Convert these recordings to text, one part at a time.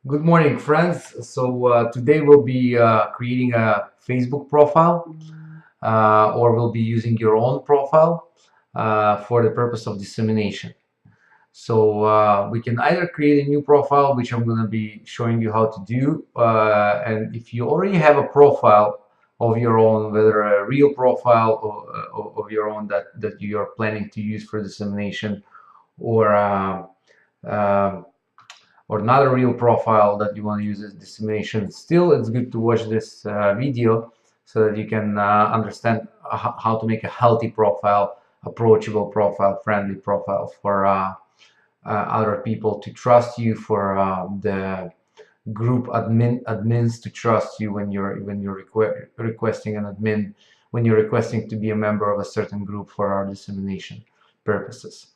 Good morning, friends. Today we'll be creating a Facebook profile, or we'll be using your own profile for the purpose of dissemination. We can either create a new profile, which I'm going to be showing you how to do, and if you already have a profile of your own, whether a real profile of your own that you are planning to use for dissemination, or uh, or not a real profile that you want to use as dissemination, still it's good to watch this video so that you can understand how to make a healthy profile, approachable profile, friendly profile for other people to trust you, for the group admins to trust you when you're requesting an admin, when you're requesting to be a member of a certain group for our dissemination purposes.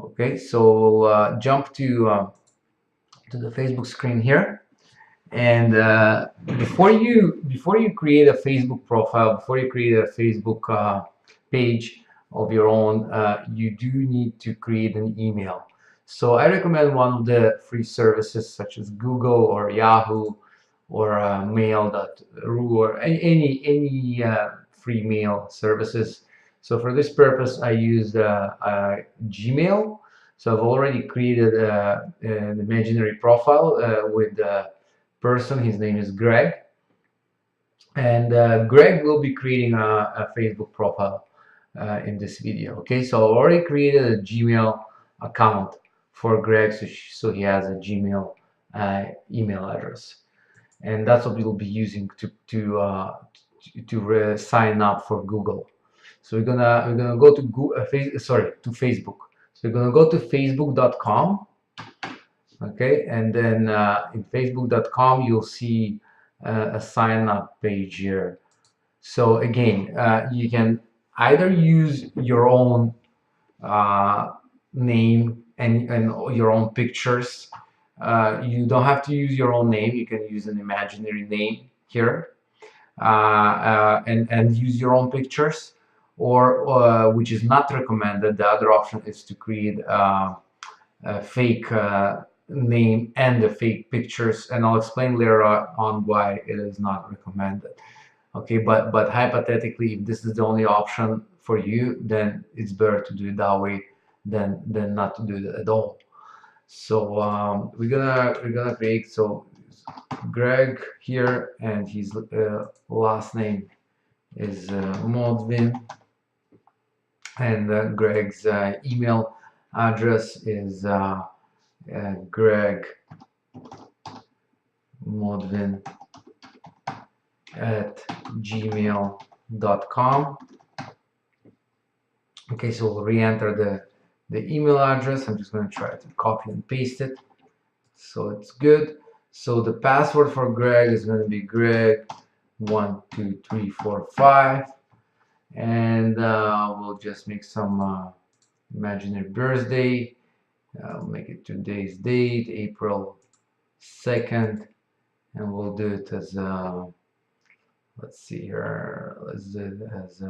Okay, so we'll jump to the Facebook screen here. And before you create a Facebook profile, before you create a Facebook page of your own, you do need to create an email. So I recommend one of the free services such as Google or Yahoo or mail.ru or any free mail services. So for this purpose, I used Gmail. So I've already created an imaginary profile with the person. His name is Greg, and Greg will be creating a Facebook profile in this video. Okay, so I already created a Gmail account for Greg, so he has a Gmail email address, and that's what we'll be using to sign up for Google. So we're gonna go to to Facebook. So you're gonna go to facebook.com, okay, and then in facebook.com you'll see a sign up page here. So again, you can either use your own name and your own pictures. You don't have to use your own name. You can use an imaginary name here, and use your own pictures, or which is not recommended. The other option is to create a fake name and the fake pictures, and I'll explain later on why it is not recommended. Okay, but hypothetically, if this is the only option for you, then it's better to do it that way than not to do it at all. So we're gonna create, so Greg here, and his last name is Modvin, and Greg's email address is Greg Modvin at gmail.com. Okay, so we'll re-enter the email address. I'm just going to try to copy and paste it so it's good. So the password for Greg is going to be Greg12345, and we'll just make some imaginary birthday. I'll make it today's date, April 2nd, and we'll do it as let's see here, let's do it as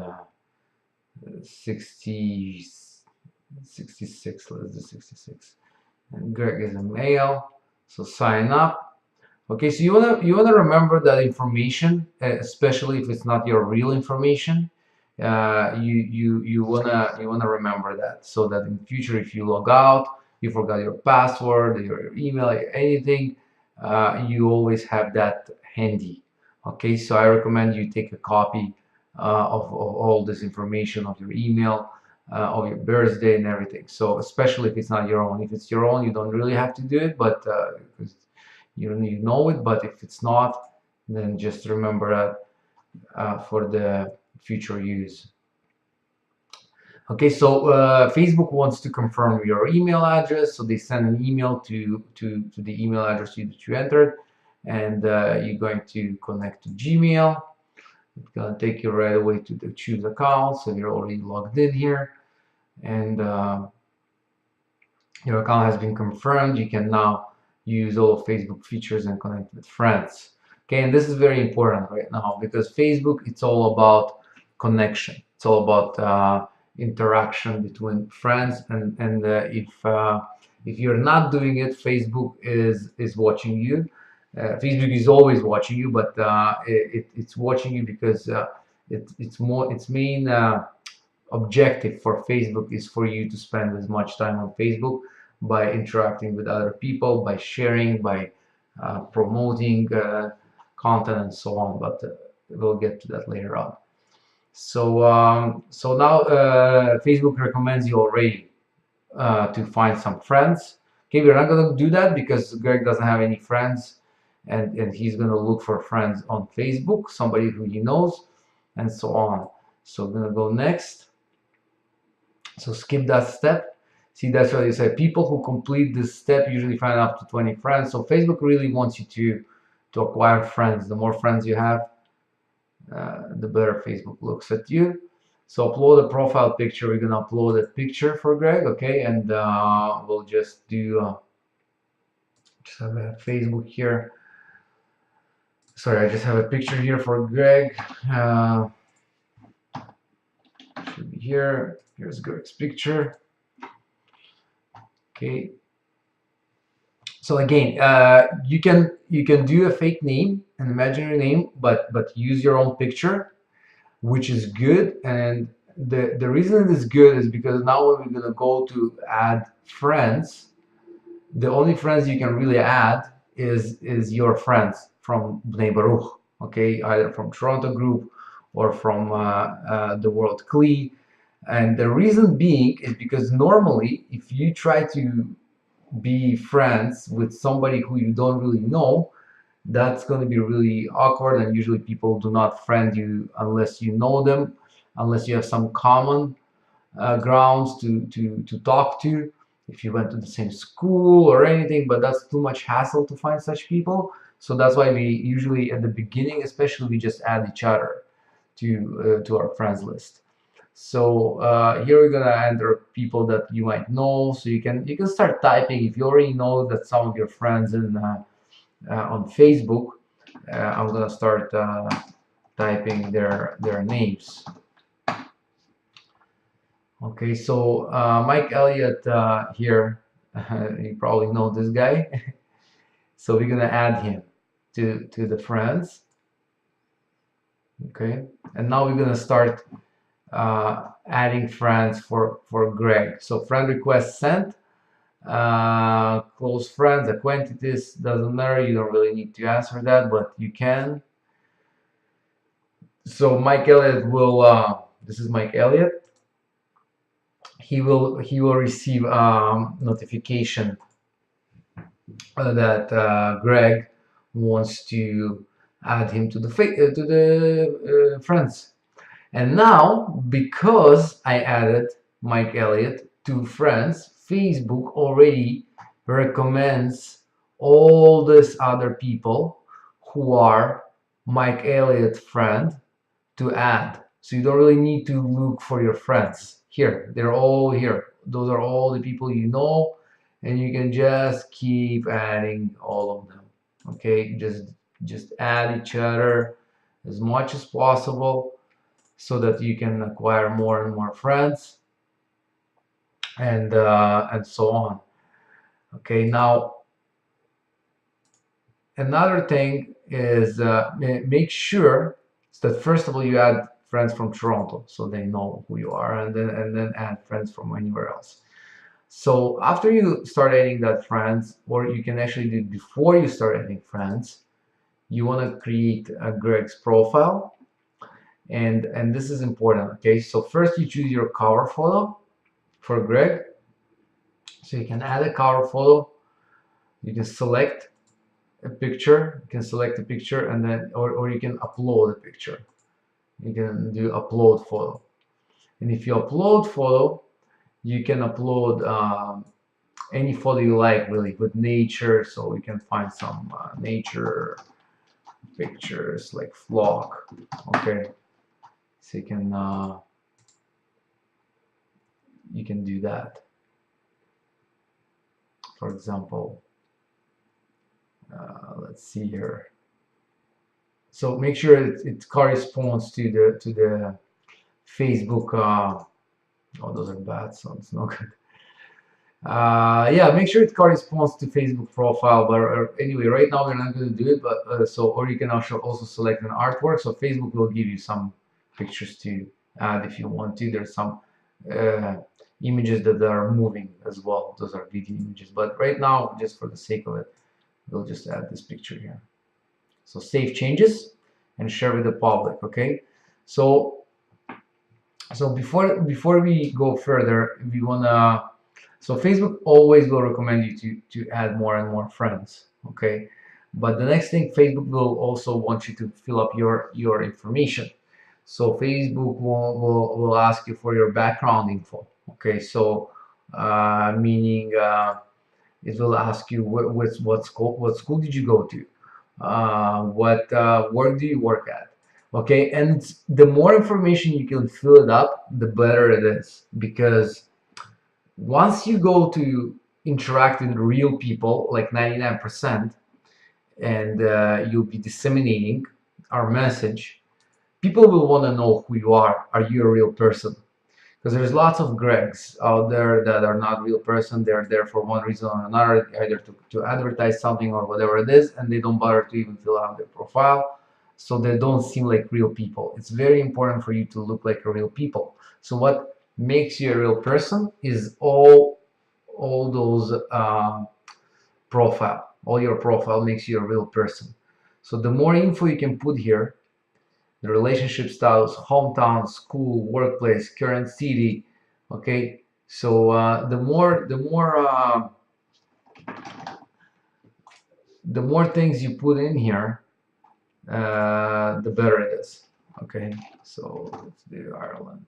66, let's do 66. And Greg is a male, so sign up. Okay, so you wanna remember that information, especially if it's not your real information. You wanna remember that, so that in future, if you log out, you forgot your password, your email, anything, you always have that handy. Okay, so I recommend you take a copy of all this information, of your email, of your birthday and everything. So especially if it's not your own. If it's your own, you don't really have to do it, but because you know it. But if it's not, then just remember that for the future use. Okay, so Facebook wants to confirm your email address, so they send an email to the email address that you entered, and you're going to connect to Gmail. It's gonna take you right away to the choose account, so you're already logged in here, and your account has been confirmed. You can now use all Facebook features and connect with friends. Okay, and this is very important right now, because Facebook, it's all about connection. It's all about interaction between friends, and If you're not doing it, Facebook is watching you. Facebook is always watching you, but it's watching you because its main objective for Facebook is for you to spend as much time on Facebook by interacting with other people, by sharing, by promoting content and so on. But we'll get to that later on. So now Facebook recommends you already to find some friends. Okay, we're not going to do that because Greg doesn't have any friends, and he's going to look for friends on Facebook, somebody who he knows, and so on. So I'm going to go next. So skip that step. See, that's what you say. People who complete this step usually find up to 20 friends. So Facebook really wants you to acquire friends. The more friends you have, the better Facebook looks at you. So upload a profile picture. We're gonna upload a picture for Greg, okay? And we'll just do just have a Facebook here. Sorry, I just have a picture here for Greg. Should be here. Here's Greg's picture. Okay. So again, you can do a fake name, an imaginary name, but use your own picture, which is good. And the reason it is good is because now when we're gonna go to add friends, the only friends you can really add is your friends from Bnei Baruch, okay, either from Toronto group or from the World CLI. And the reason being is because normally if you try to be friends with somebody who you don't really know, that's going to be really awkward, and usually people do not friend you unless you know them, unless you have some common grounds to talk to, if you went to the same school or anything, but that's too much hassle to find such people. So that's why we usually at the beginning especially we just add each other to our friends list. So here we're gonna enter people that you might know. So you can start typing if you already know that some of your friends in on Facebook. I'm gonna start typing their names. Okay, so Mike Elliott here, you probably know this guy. So we're gonna add him to the friends. Okay, and now we're gonna start adding friends for Greg. So friend request sent, close friends, acquaintances, doesn't matter, you don't really need to answer that, but you can. So Mike Elliott will, this is Mike Elliott, he will receive notification that Greg wants to add him to the friends. And now, because I added Mike Elliott to friends, Facebook already recommends all these other people who are Mike Elliott friend to add. So you don't really need to look for your friends. Here, they're all here. Those are all the people you know, and you can just keep adding all of them. Okay, just add each other as much as possible, so that you can acquire more and more friends, and so on. Okay, now another thing is make sure that first of all you add friends from Toronto so they know who you are, and then add friends from anywhere else. So after you start adding that friends, or you can actually do it before you start adding friends, you want to create a Greg's profile. And this is important. Okay, so first you choose your cover photo for Greg. So you can add a cover photo, you can select a picture, and then or you can upload a picture. You can do upload photo, and if you upload photo, you can upload any photo you like, really, with nature. So we can find some nature pictures like flock. Okay, so you can do that. For example, let's see here. So make sure it corresponds to the Facebook. Oh, those are bad sounds. No good. Yeah, make sure it corresponds to Facebook profile. But anyway, right now we're not going to do it. But or you can also select an artwork. So Facebook will give you some pictures to add if you want to. There's some uh, images that are moving as well. Those are video images. But right now, just for the sake of it, we'll just add this picture here. So save changes and share with the public. Okay. So before we go further, we wanna. So Facebook always will recommend you to add more and more friends. Okay. But the next thing, Facebook will also want you to fill up your information. So Facebook will ask you for your background info. Okay. So meaning it will ask you what school did you go to, what work do you work at. Okay, and the more information you can fill it up, the better it is, because once you go to interact with real people, like 99%, and you'll be disseminating our message, people will want to know who you are. Are you a real person? Because there's lots of Gregs out there that are not real person. They're there for one reason or another, either to advertise something or whatever it is, and they don't bother to even fill out their profile, so they don't seem like real people. It's very important for you to look like a real people. So what makes you a real person is all those profile. All your profile makes you a real person. So the more info you can put here, the relationship status, hometown, school, workplace, current city. Okay, so the more things you put in here, the better it is. Okay, so let's do Ireland.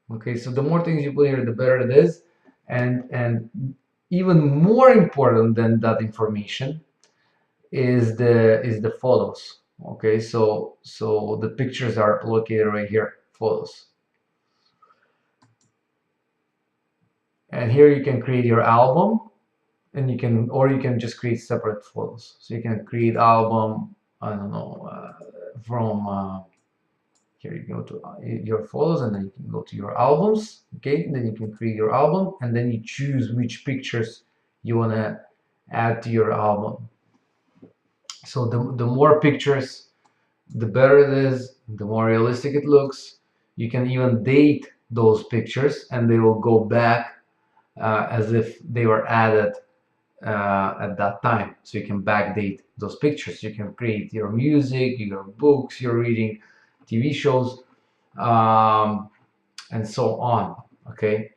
Okay, so the more things you put here, the better it is, and even more important than that information is the photos. Okay, so the pictures are located right here, photos, and here you can create your album, and you can just create separate photos. So you can create album, I don't know, from here you go to your photos, and then you can go to your albums. Okay, and then you can create your album, and then you choose which pictures you want to add to your album. So the more pictures, the better it is, the more realistic it looks. You can even date those pictures, and they will go back as if they were added at that time. So you can backdate those pictures. You can create your music, your books, your reading, TV shows, and so on. Okay.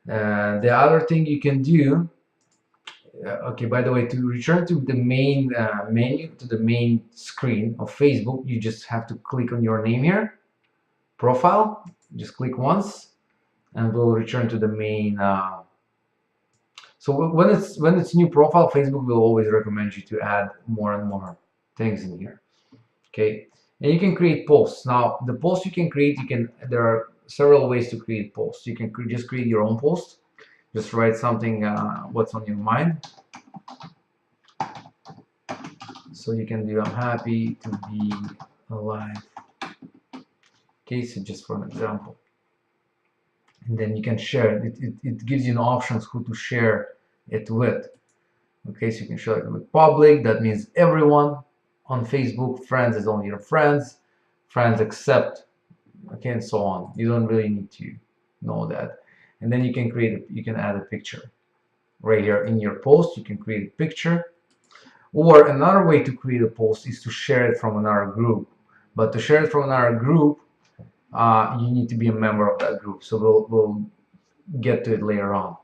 The other thing you can do. Okay, by the way, to return to the main menu, to the main screen of Facebook, you just have to click on your name here, profile. Just click once, and we'll return to the main. So when it's new profile, Facebook will always recommend you to add more and more things in here. Okay, and you can create posts. Now, the posts you can create, there are several ways to create posts. You can just create your own post. Just write something, what's on your mind. So you can do, I'm happy to be alive. Okay, so just for an example. And then you can share it. It gives you options who to share it with. Okay, so you can share it with public. That means everyone on Facebook. Friends is only your friends. Friends accept. Okay, and so on. You don't really need to know that. And then you can add a picture. Right here in your post, you can create a picture. Or another way to create a post is to share it from another group. But to share it from another group, you need to be a member of that group. So we'll get to it later on.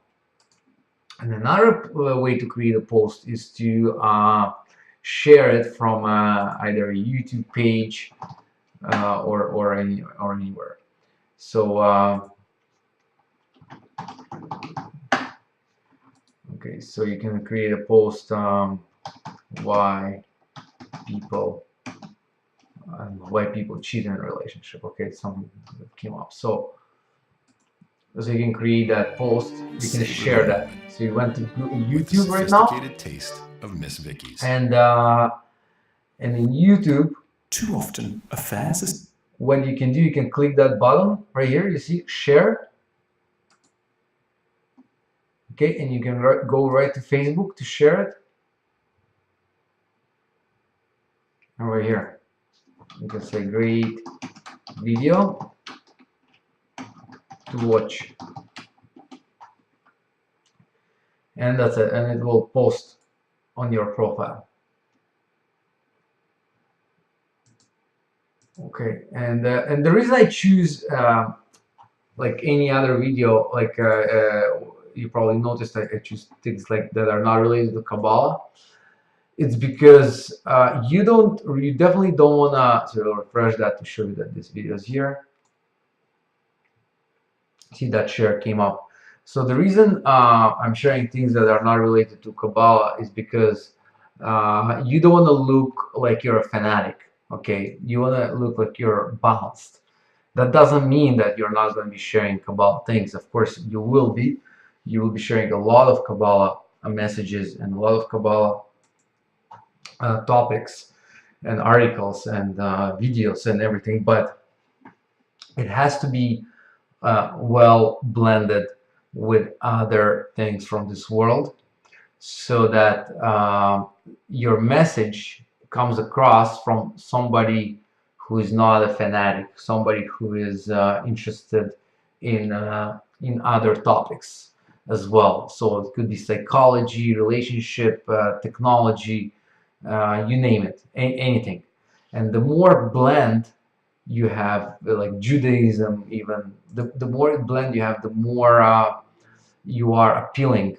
And another way to create a post is to share it from either a YouTube page or anywhere. So okay, so you can create a post, why people cheat in a relationship. Okay, something that came up. So you can create that post. You can share that. So you went to YouTube right now, taste of Miss Vicky's. and in YouTube Too often, affairs are... What you can do, you can click that button right here, you see, share. Okay, and you can go right to Facebook to share it. And right here, you can say great video to watch. And that's it, and it will post on your profile. Okay, and the reason I choose like any other video, like you probably noticed I choose things like that are not related to Kabbalah. It's because you definitely don't wanna. So I'll refresh that to show you that this video is here. See, that share came up. So the reason I'm sharing things that are not related to Kabbalah is because you don't want to look like you're a fanatic. Okay, you want to look like you're balanced. That doesn't mean that you're not going to be sharing Kabbalah things. Of course, you will be. You will be sharing a lot of Kabbalah messages and a lot of Kabbalah topics and articles and videos and everything, but it has to be well blended with other things from this world, so that your message comes across from somebody who is not a fanatic, somebody who is interested in other topics as well. So it could be psychology, relationship, technology, you name it, anything. And the more blend you have, like Judaism, even the more blend you have, the more you are appealing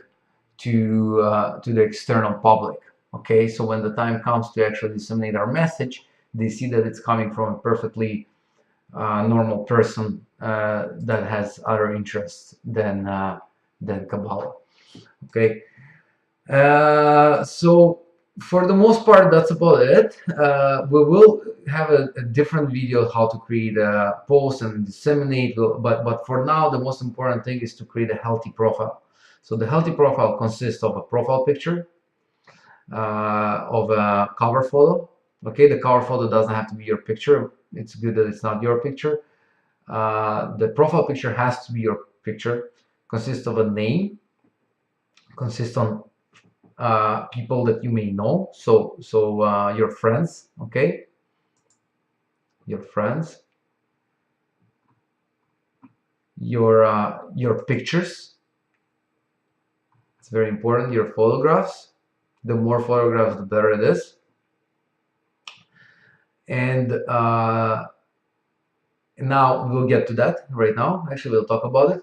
to the external public. Okay, so when the time comes to actually disseminate our message, they see that it's coming from a perfectly normal person that has other interests than Kabbalah. Okay, so for the most part, that's about it. We will have a different video how to create a post and disseminate, but for now, the most important thing is to create a healthy profile. So the healthy profile consists of a profile picture, of a cover photo. Okay, the cover photo doesn't have to be your picture. It's good that it's not your picture. The profile picture has to be your picture. Consists of a name, consists on people that you may know. So your friends, okay, your friends, your pictures. It's very important. Your photographs. The more photographs, the better it is. And now we'll get to that right now. Actually, we'll talk about it.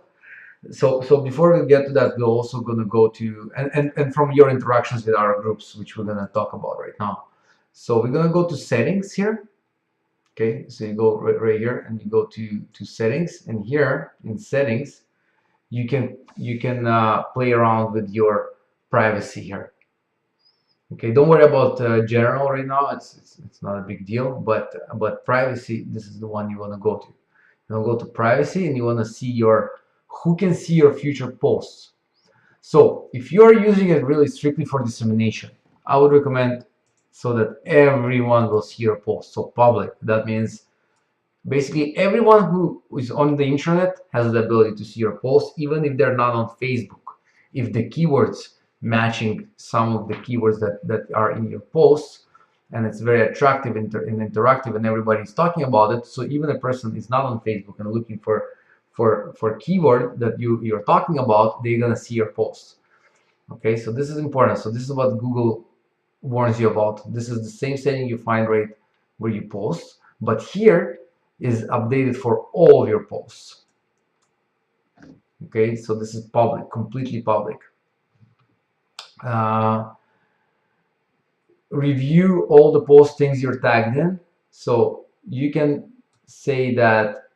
So before we get to that, we're also going to go to and from your interactions with our groups, which we're going to talk about right now. So we're going to go to settings here. Okay, so you go right here and you go to settings, and here in settings you can play around with your privacy here. Okay, don't worry about general right now. It's not a big deal, but privacy, this is the one you want to go to. You want to go to privacy, and you want to see who can see your future posts. So if you are using it really strictly for dissemination, I would recommend so that everyone will see your post. So public, that means basically everyone who is on the internet has the ability to see your post, even if they're not on Facebook. If the keywords matching some of the keywords that are in your posts, and it's very attractive and interactive, and everybody's talking about it, so even a person is not on Facebook and looking for keyword that you're talking about, they're gonna see your posts. Okay, so this is important. So this is what Google warns you about. This is the same setting you find right where you post, but here is updated for all of your posts. Okay, so this is public, completely public. Review all the postings you're tagged in. So you can say that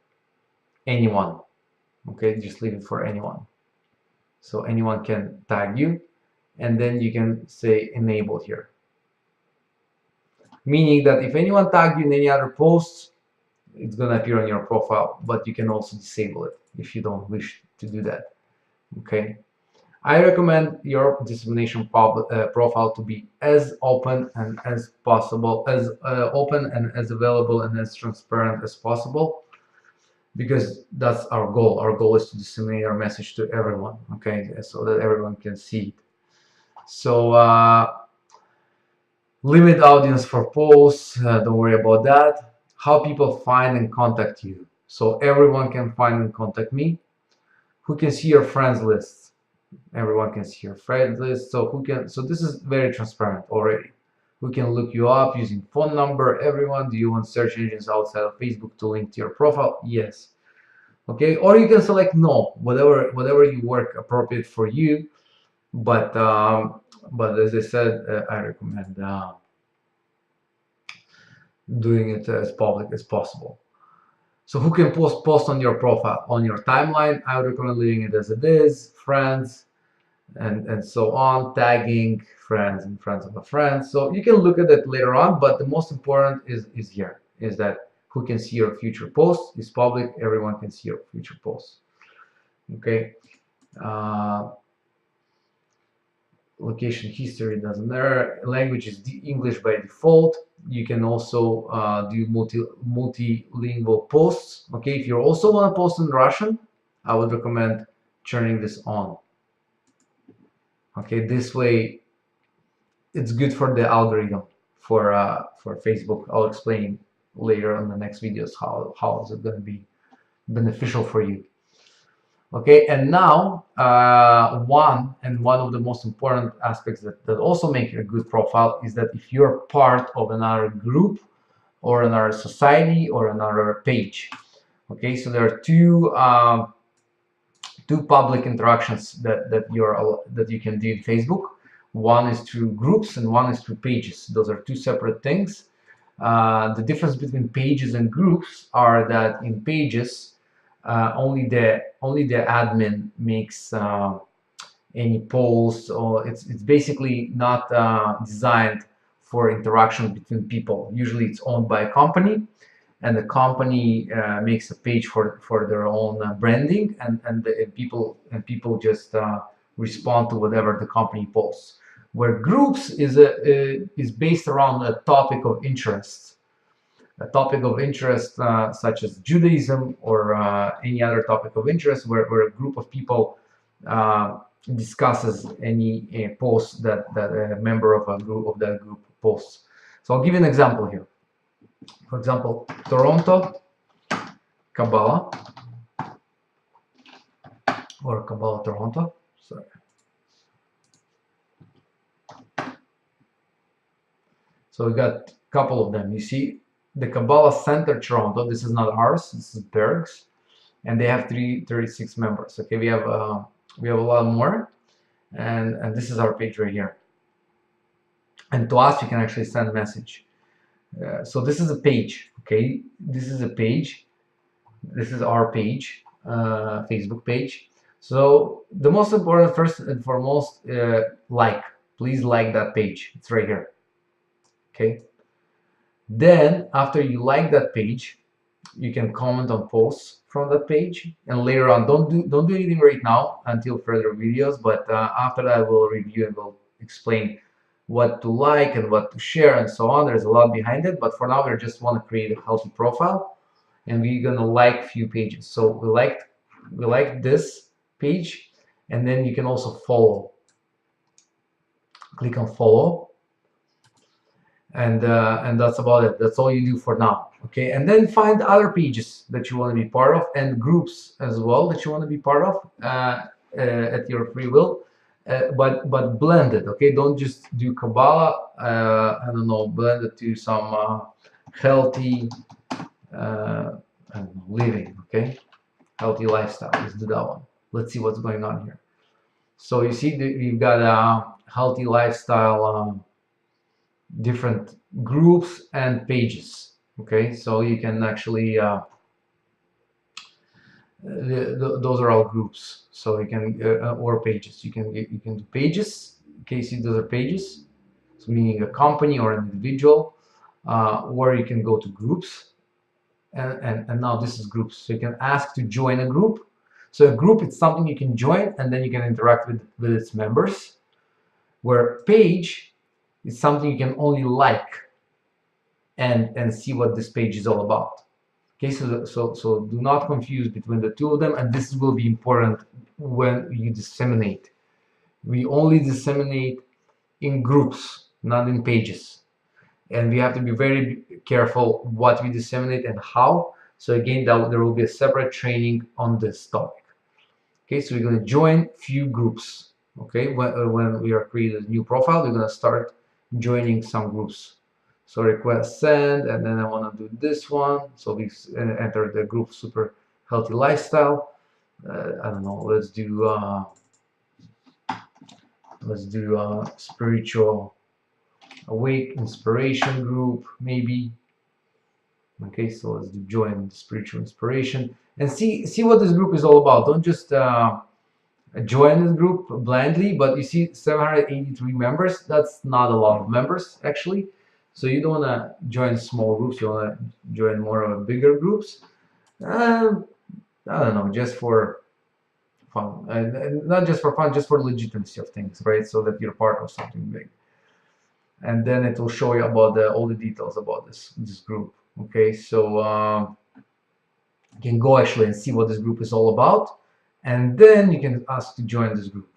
anyone. Okay, just leave it for anyone. So anyone can tag you, and then you can say enabled here. Meaning that if anyone tagged you in any other posts, it's going to appear on your profile, but you can also disable it if you don't wish to do that. Okay. I recommend your dissemination profile to be as open and as possible, as open and as available and as transparent as possible, because that's our goal. Our goal is to disseminate our message to everyone, okay, so that everyone can see it. So limit audience for posts, don't worry about that. How people find and contact you. So everyone can find and contact me. Who can see your friends list? Everyone can see your friends list. So this is very transparent already. Who can look you up using phone number? Everyone. Do you want search engines outside of Facebook to link to your profile? Yes. Okay, or you can select no, whatever you work appropriate for you. But as I said, I recommend doing it as public as possible. So who can post on your profile, on your timeline? I would recommend leaving it as it is, friends, and so on, tagging friends and friends of a friend. So you can look at it later on, but the most important is here, is that who can see your future posts is public. Everyone can see your future posts. Okay. Location history doesn't matter. Language is English by default. You can also do multilingual posts. Okay, if you also want to post in Russian, I would recommend turning this on. Okay, this way it's good for the algorithm for Facebook. I'll explain later on the next videos how is it going to be beneficial for you. Okay, and now one of the most important aspects that also make a good profile is that if you're part of another group or another society or another page. Okay, so there are two public interactions that you can do in Facebook. One is through groups and one is through pages. Those are two separate things. The difference between pages and groups are that in pages, only the admin makes any polls, or it's basically not designed for interaction between people. Usually it's owned by a company, and the company makes a page for their own branding, and people just respond to whatever the company posts. Where groups is based around a topic of interest. A topic of interest such as Judaism or any other topic of interest, where a group of people discusses any post that a member of that group posts. So I'll give you an example here. For example, Toronto, Kabbalah, or Kabbalah Toronto. Sorry. So we got a couple of them. You see, the Kabbalah Center Toronto, this is not ours, this is Berg's, and they have 36 members. Okay, we have a lot more, and this is our page right here. And to us, you can actually send a message. So this is a page. Okay, this is a page. This is our page, Facebook page. So the most important, first and foremost, please like that page. It's right here. Okay. Then after you like that page, you can comment on posts from that page, and later on, don't do anything right now until further videos, but after that we'll review and we'll explain what to like and what to share and so on. There's a lot behind it, but for now we just want to create a healthy profile, and we're gonna like few pages. So we liked this page, and then you can also follow. Click on follow. And that's about it. That's all you do for now. Okay, and then find other pages that you want to be part of, and groups as well that you want to be part of at your free will, but blend it. Okay, don't just do Kabbalah. I don't know, blend it to some healthy living. Okay, healthy lifestyle. Let's do that one. Let's see what's going on here. So you see, we've got a healthy lifestyle. Different groups and pages. Okay, so you can actually those are all groups. So you can or pages. You can do pages. Okay, see, those are pages. So meaning a company or an individual, or you can go to groups, and now this is groups. So you can ask to join a group. So a group is something you can join and then you can interact with its members, where page is something you can only like and see what this page is all about. Okay, so do not confuse between the two of them, and this will be important when you disseminate. We only disseminate in groups, not in pages, and we have to be very careful what we disseminate and how. So again, there will be a separate training on this topic. Okay, so we're going to join few groups. Okay, when we are creating a new profile, we're going to start joining some groups. So request send, and then I want to do this one. So we enter the group super healthy lifestyle. I don't know. Let's do spiritual awake inspiration group maybe. Okay, so let's do join spiritual inspiration and see what this group is all about. Don't just join this group blindly, but you see 783 members. That's not a lot of members actually. So you don't want to join small groups. You want to join more of a bigger groups. I don't know, just for fun, and not just for fun, just for legitimacy of things, right? So that you're part of something big. And then it will show you about all the details about this group. Okay, so you can go actually and see what this group is all about, and then you can ask to join this group.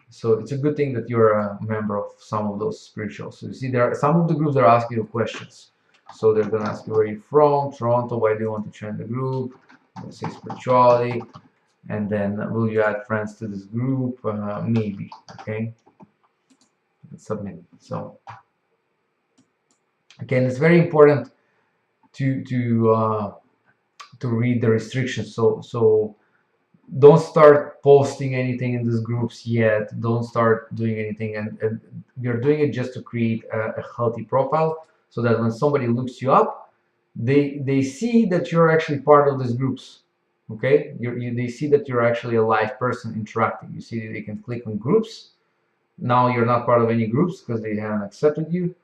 So it's a good thing that you're a member of some of those spirituals. So you see, there are some of the groups that are asking you questions. So they're gonna ask you where you're from, Toronto, why do you want to join the group? Let's say spirituality, and then will you add friends to this group? Maybe. Okay, submit. So again, it's very important to read the restrictions. So don't start posting anything in these groups yet. Don't start doing anything, and you're doing it just to create a healthy profile, so that when somebody looks you up, they see that you're actually part of these groups. Okay, they see that you're actually a live person interacting. You see that they can click on groups. Now you're not part of any groups because they haven't accepted you,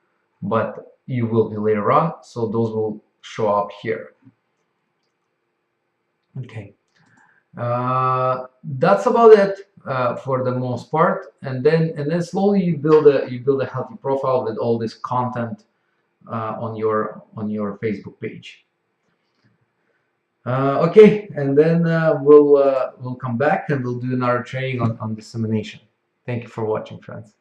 but you will be later on. So those will show up here. Okay. That's about it for the most part, and then slowly you build a healthy profile with all this content on your Facebook page. Okay, and then we'll come back and we'll do another training on dissemination. Thank you for watching, friends.